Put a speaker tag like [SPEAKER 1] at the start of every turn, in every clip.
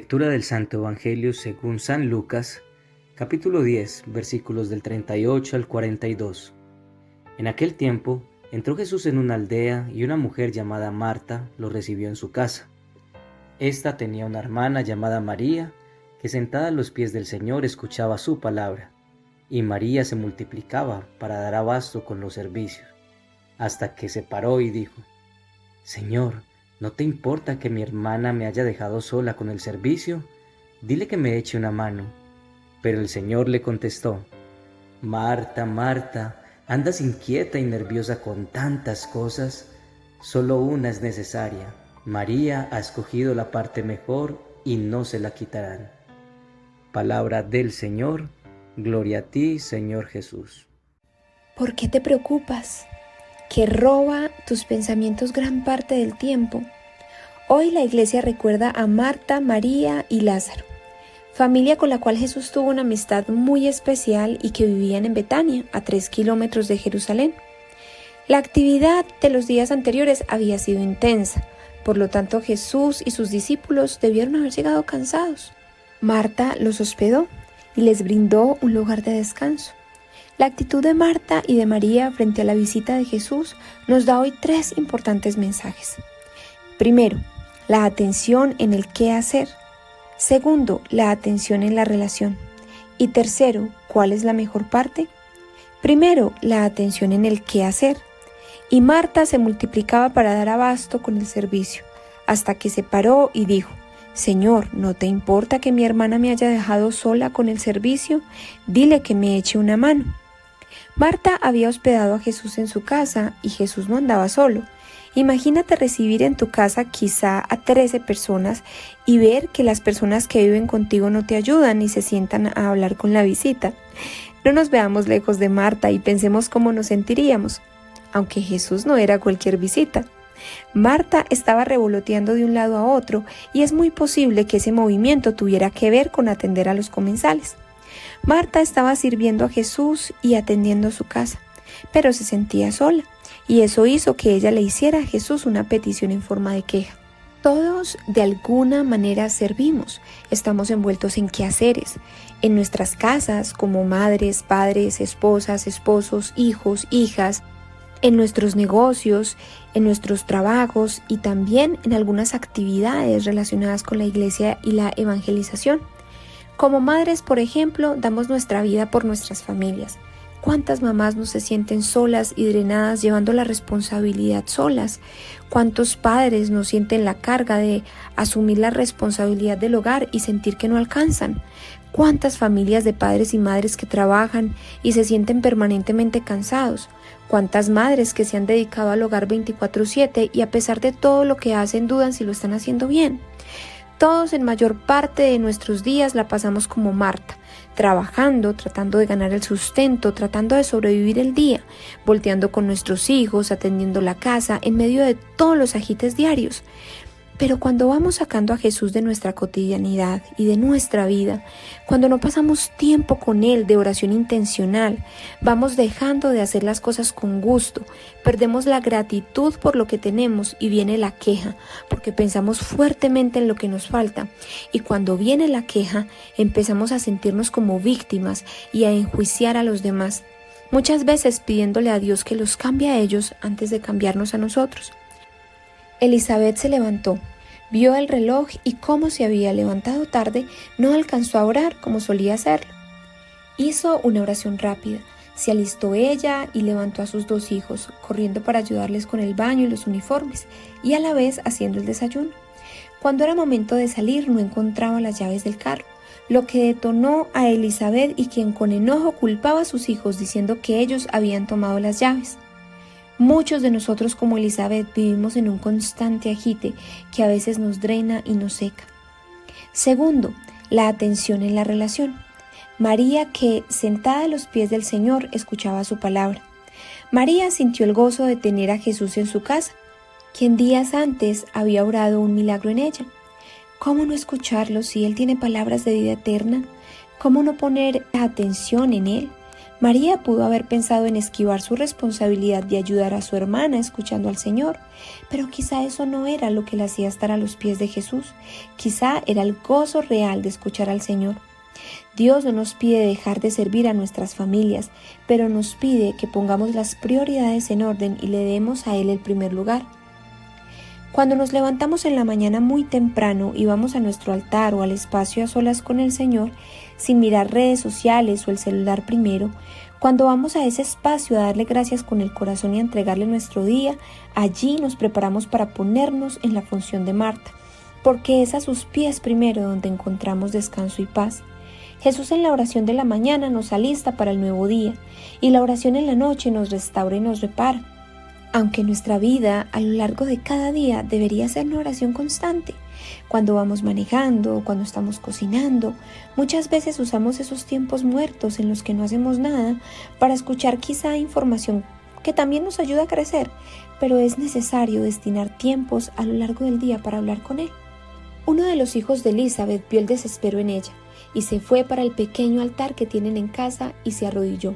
[SPEAKER 1] Lectura del Santo Evangelio según San Lucas, capítulo 10, versículos del 38 al 42. En aquel tiempo entró Jesús en una aldea y una mujer llamada Marta lo recibió en su casa. Esta tenía una hermana llamada María, que sentada a los pies del Señor escuchaba su palabra, y María se multiplicaba para dar abasto con los servicios, hasta que se paró y dijo: Señor, ¿no te importa que mi hermana me haya dejado sola con el servicio? Dile que me eche una mano. Pero el Señor le contestó: Marta, Marta, andas inquieta y nerviosa con tantas cosas. Solo una es necesaria. María ha escogido la parte mejor y no se la quitarán. Palabra del Señor. Gloria a ti, Señor Jesús.
[SPEAKER 2] ¿Por qué te preocupas? Que roba tus pensamientos gran parte del tiempo. Hoy la iglesia recuerda a Marta, María y Lázaro, familia con la cual Jesús tuvo una amistad muy especial y que vivían en Betania, a 3 kilómetros de Jerusalén. La actividad de los días anteriores había sido intensa, por lo tanto Jesús y sus discípulos debieron haber llegado cansados. Marta los hospedó y les brindó un lugar de descanso. La actitud de Marta y de María frente a la visita de Jesús nos da hoy 3 importantes mensajes. Primero, la atención en el qué hacer. Segundo, la atención en la relación. Y tercero, ¿cuál es la mejor parte? Primero, la atención en el qué hacer. Y Marta se multiplicaba para dar abasto con el servicio, hasta que se paró y dijo: Señor, ¿no te importa que mi hermana me haya dejado sola con el servicio? Dile que me eche una mano. Marta había hospedado a Jesús en su casa y Jesús no andaba solo. Imagínate recibir en tu casa quizá a 13 personas y ver que las personas que viven contigo no te ayudan ni se sientan a hablar con la visita. No nos veamos lejos de Marta y pensemos cómo nos sentiríamos, aunque Jesús no era cualquier visita. Marta estaba revoloteando de un lado a otro y es muy posible que ese movimiento tuviera que ver con atender a los comensales. Marta estaba sirviendo a Jesús y atendiendo su casa, pero se sentía sola, y eso hizo que ella le hiciera a Jesús una petición en forma de queja. Todos de alguna manera servimos, estamos envueltos en quehaceres, en nuestras casas como madres, padres, esposas, esposos, hijos, hijas, en nuestros negocios, en nuestros trabajos y también en algunas actividades relacionadas con la iglesia y la evangelización. Como madres, por ejemplo, damos nuestra vida por nuestras familias. ¿Cuántas mamás no se sienten solas y drenadas llevando la responsabilidad solas? ¿Cuántos padres no sienten la carga de asumir la responsabilidad del hogar y sentir que no alcanzan? ¿Cuántas familias de padres y madres que trabajan y se sienten permanentemente cansados? ¿Cuántas madres que se han dedicado al hogar 24/7 y a pesar de todo lo que hacen dudan si lo están haciendo bien? Todos en mayor parte de nuestros días la pasamos como Marta, trabajando, tratando de ganar el sustento, tratando de sobrevivir el día, volteando con nuestros hijos, atendiendo la casa, en medio de todos los ajites diarios. Pero cuando vamos sacando a Jesús de nuestra cotidianidad y de nuestra vida, cuando no pasamos tiempo con Él de oración intencional, vamos dejando de hacer las cosas con gusto, perdemos la gratitud por lo que tenemos y viene la queja, porque pensamos fuertemente en lo que nos falta. Y cuando viene la queja, empezamos a sentirnos como víctimas y a enjuiciar a los demás, muchas veces pidiéndole a Dios que los cambie a ellos antes de cambiarnos a nosotros. Elizabeth se levantó, vio el reloj y como se había levantado tarde, no alcanzó a orar como solía hacerlo. Hizo una oración rápida, se alistó ella y levantó a sus 2 hijos, corriendo para ayudarles con el baño y los uniformes, y a la vez haciendo el desayuno. Cuando era momento de salir, no encontraba las llaves del carro, lo que detonó a Elizabeth y quien con enojo culpaba a sus hijos diciendo que ellos habían tomado las llaves. Muchos de nosotros como Elizabeth vivimos en un constante agite que a veces nos drena y nos seca. Segundo, la atención en la relación. María que, sentada a los pies del Señor, escuchaba su palabra. María sintió el gozo de tener a Jesús en su casa, quien días antes había obrado un milagro en ella. ¿Cómo no escucharlo si Él tiene palabras de vida eterna? ¿Cómo no poner atención en Él? María pudo haber pensado en esquivar su responsabilidad de ayudar a su hermana escuchando al Señor, pero quizá eso no era lo que la hacía estar a los pies de Jesús. Quizá era el gozo real de escuchar al Señor. Dios no nos pide dejar de servir a nuestras familias, pero nos pide que pongamos las prioridades en orden y le demos a Él el primer lugar. Cuando nos levantamos en la mañana muy temprano y vamos a nuestro altar o al espacio a solas con el Señor, sin mirar redes sociales o el celular primero, cuando vamos a ese espacio a darle gracias con el corazón y a entregarle nuestro día, allí nos preparamos para ponernos en la función de Marta, porque es a sus pies primero donde encontramos descanso y paz. Jesús en la oración de la mañana nos alista para el nuevo día, y la oración en la noche nos restaura y nos repara. Aunque nuestra vida a lo largo de cada día debería ser una oración constante. Cuando vamos manejando, cuando estamos cocinando, muchas veces usamos esos tiempos muertos en los que no hacemos nada para escuchar quizá información que también nos ayuda a crecer, pero es necesario destinar tiempos a lo largo del día para hablar con Él. Uno de los hijos de Elizabeth vio el desespero en ella y se fue para el pequeño altar que tienen en casa y se arrodilló.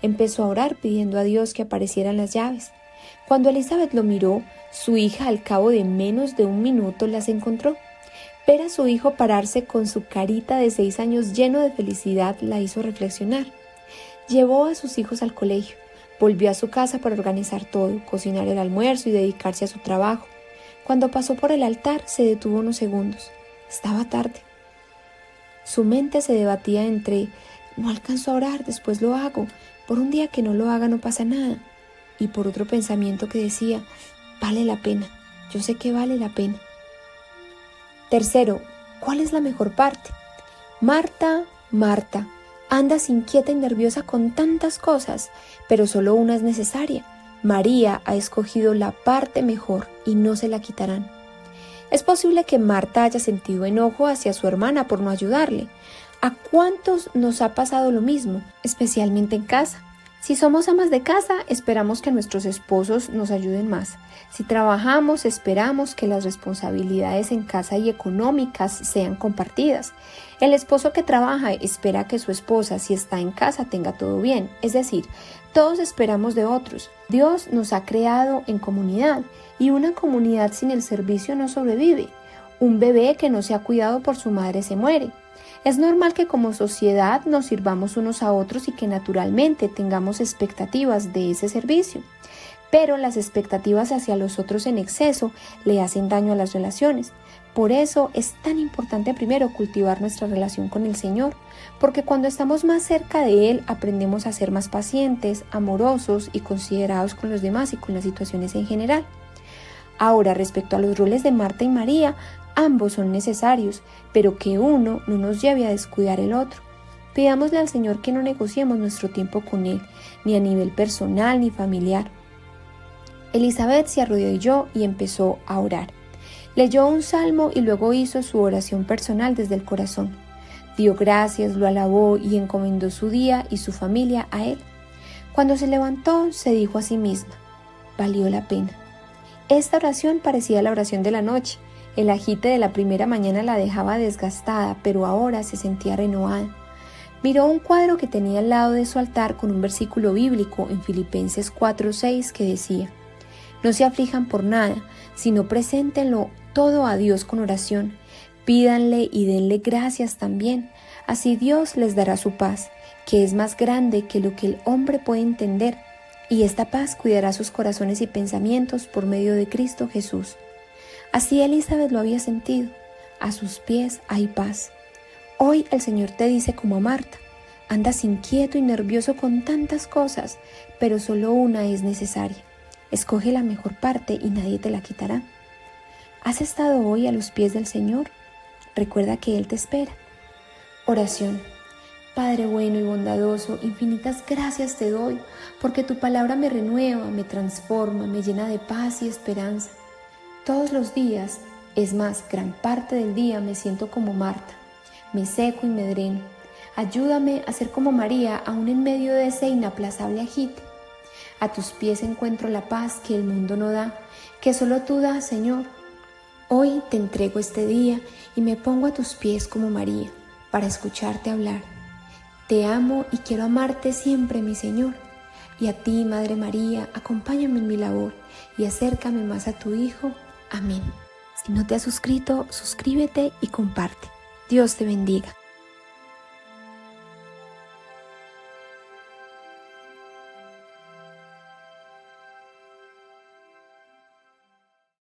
[SPEAKER 2] Empezó a orar pidiendo a Dios que aparecieran las llaves. Cuando Elizabeth lo miró, su hija al cabo de menos de un minuto las encontró. Ver a su hijo pararse con su carita de 6 años lleno de felicidad la hizo reflexionar. Llevó a sus hijos al colegio, volvió a su casa para organizar todo, cocinar el almuerzo y dedicarse a su trabajo. Cuando pasó por el altar se detuvo unos segundos. Estaba tarde. Su mente se debatía entre no alcanzo a orar, después lo hago, por un día que no lo haga no pasa nada, y por otro pensamiento que decía vale la pena, yo sé que vale la pena. Tercero, ¿cuál es la mejor parte? Marta, Marta, andas inquieta y nerviosa con tantas cosas, pero solo una es necesaria. María ha escogido la parte mejor y no se la quitarán. Es posible que Marta haya sentido enojo hacia su hermana por no ayudarle. ¿A cuántos nos ha pasado lo mismo, especialmente en casa? Si somos amas de casa, esperamos que nuestros esposos nos ayuden más. Si trabajamos, esperamos que las responsabilidades en casa y económicas sean compartidas. El esposo que trabaja espera que su esposa, si está en casa, tenga todo bien. Es decir, todos esperamos de otros. Dios nos ha creado en comunidad y una comunidad sin el servicio no sobrevive. Un bebé que no se ha cuidado por su madre se muere. Es normal que como sociedad nos sirvamos unos a otros y que naturalmente tengamos expectativas de ese servicio. Pero las expectativas hacia los otros en exceso le hacen daño a las relaciones. Por eso es tan importante primero cultivar nuestra relación con el Señor, porque cuando estamos más cerca de Él aprendemos a ser más pacientes, amorosos y considerados con los demás y con las situaciones en general. Ahora, respecto a los roles de Marta y María, ambos son necesarios, pero que uno no nos lleve a descuidar el otro. Pidámosle al Señor que no negociemos nuestro tiempo con Él, ni a nivel personal ni familiar. Elizabeth se arrodilló y empezó a orar. Leyó un salmo y luego hizo su oración personal desde el corazón. Dio gracias, lo alabó y encomendó su día y su familia a Él. Cuando se levantó, se dijo a sí misma, valió la pena. Esta oración parecía la oración de la noche. El agite de la primera mañana la dejaba desgastada, pero ahora se sentía renovada. Miró un cuadro que tenía al lado de su altar con un versículo bíblico en Filipenses 4:6 que decía: no se aflijan por nada, sino preséntenlo todo a Dios con oración. Pídanle y denle gracias también. Así Dios les dará su paz, que es más grande que lo que el hombre puede entender. Y esta paz cuidará sus corazones y pensamientos por medio de Cristo Jesús. Así Elizabeth lo había sentido. A sus pies hay paz. Hoy el Señor te dice como a Marta, andas inquieto y nervioso con tantas cosas, pero solo una es necesaria. Escoge la mejor parte y nadie te la quitará. ¿Has estado hoy a los pies del Señor? Recuerda que Él te espera. Oración. Padre bueno y bondadoso, infinitas gracias te doy, porque tu palabra me renueva, me transforma, me llena de paz y esperanza. Todos los días, es más, gran parte del día me siento como Marta, me seco y me dreno. Ayúdame a ser como María, aún en medio de ese inaplazable agite. A tus pies encuentro la paz que el mundo no da, que solo tú das, Señor. Hoy te entrego este día y me pongo a tus pies como María, para escucharte hablar. Te amo y quiero amarte siempre, mi Señor. Y a ti, Madre María, acompáñame en mi labor y acércame más a tu Hijo. Amén. Si no te has suscrito, suscríbete y comparte. Dios te bendiga.